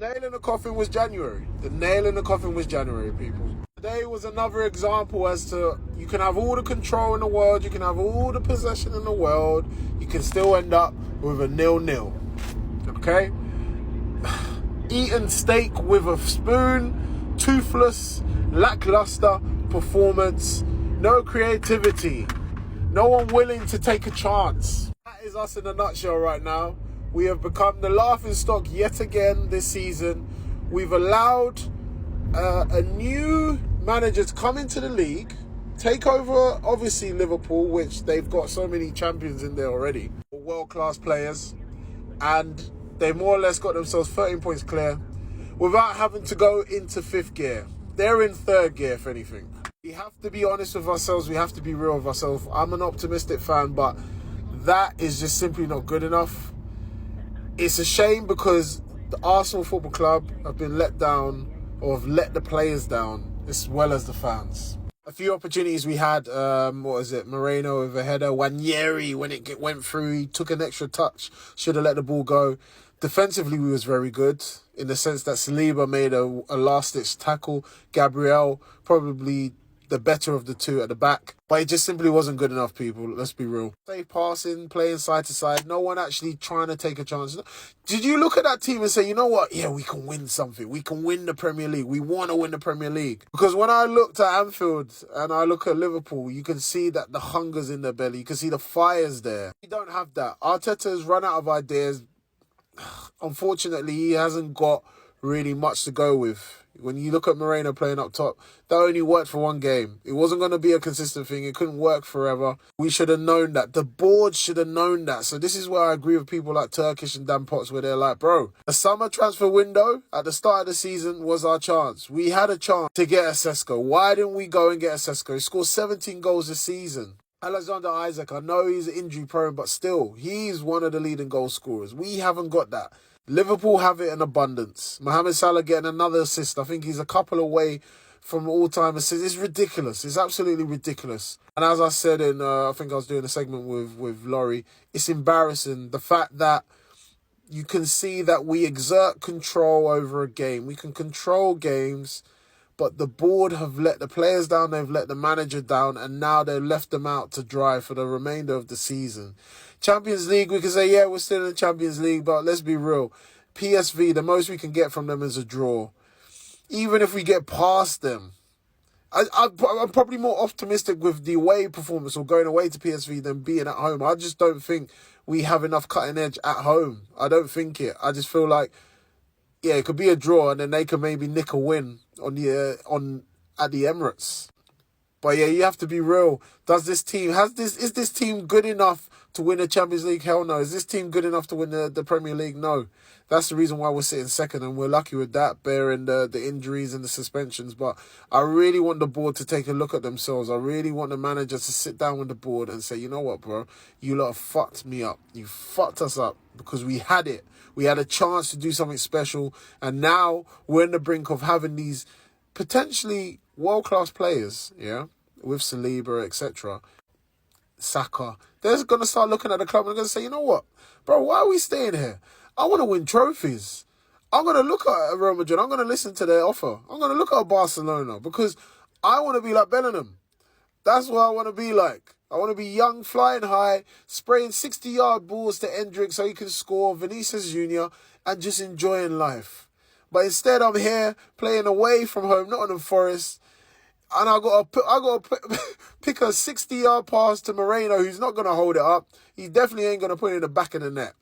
nail in the coffin was January. The nail in the coffin was January, people. Today was another example as to you can have all the control in the world, you can have all the possession in the world, you can still end up with a 0-0. Okay? Eating steak with a spoon, toothless, lackluster performance, no creativity, no one willing to take a chance. That is us in a nutshell right now. We have become the laughingstock yet again this season. We've allowed a new manager to come into the league, take over, obviously, Liverpool, which they've got so many champions in there already, world-class players, and they more or less got themselves 13 points clear without having to go into fifth gear. They're in third gear, if anything. We have to be honest with ourselves. We have to be real with ourselves. I'm an optimistic fan, but that is just simply not good enough. It's a shame because the Arsenal Football Club have been let down, or have let the players down, as well as the fans. A few opportunities we had, Moreno with a header. Wanyeri, when it went through, he took an extra touch, should have let the ball go. Defensively, we was very good, in the sense that Saliba made a last-ditch tackle. Gabriel, probably the better of the two at the back. But it just simply wasn't good enough, people. Let's be real. Safe passing, playing side to side. No one actually trying to take a chance. Did you look at that team and say, you know what? Yeah, we can win something. We can win the Premier League. We want to win the Premier League. Because when I looked at Anfield and I look at Liverpool, you can see that the hunger's in their belly. You can see the fire's there. We don't have that. Arteta's run out of ideas. Unfortunately, he hasn't got really much to go with. When you look at Moreno playing up top, that only worked for one game. It wasn't going to be a consistent thing. It couldn't work forever. We should have known that. The board should have known that. So this is where I agree with people like Turkish and Dan Potts, where they're like, bro, the summer transfer window at the start of the season was our chance. We had a chance to get a Sesko. Why didn't we go and get a Sesko? He scored 17 goals this season. Alexander Isaac, I know he's injury prone, but still, he's one of the leading goal scorers. We haven't got that. Liverpool have it in abundance. Mohamed Salah getting another assist. I think he's a couple away from all-time assists. It's ridiculous. It's absolutely ridiculous. And as I said in, I think I was doing a segment with Laurie, it's embarrassing. The fact that you can see that we exert control over a game. We can control games, but the board have let the players down, they've let the manager down, and now they've left them out to dry for the remainder of the season. Champions League, we can say, yeah, we're still in the Champions League, but let's be real. PSV, the most we can get from them is a draw. Even if we get past them, I'm probably more optimistic with the away performance or going away to PSV than being at home. I just don't think we have enough cutting edge at home. I don't think it. I just feel like, yeah, it could be a draw and then they could maybe nick a win at the Emirates. But yeah, you have to be real. Is this team good enough to win the Champions League? Hell no. Is this team good enough to win the Premier League? No. That's the reason why we're sitting second, and we're lucky with that, bearing the injuries and the suspensions. But I really want the board to take a look at themselves. I really want the manager to sit down with the board and say, you know what, bro? You lot have fucked me up. You fucked us up because we had it. We had a chance to do something special, and now we're on the brink of having these potentially world-class players, yeah, with Saliba, etc., Saka. They're going to start looking at the club and they're going to say, you know what, bro, why are we staying here? I want to win trophies. I'm going to look at Real Madrid. I'm going to listen to their offer. I'm going to look at Barcelona because I want to be like Bellingham. That's what I want to be like. I want to be young, flying high, spraying 60-yard balls to Endrick so he can score, Vinicius Jr., and just enjoying life. But instead, I'm here playing away from home, Nottingham Forest, and I got to pick a 60-yard pass to Moreno, who's not going to hold it up. He definitely ain't going to put it in the back of the net.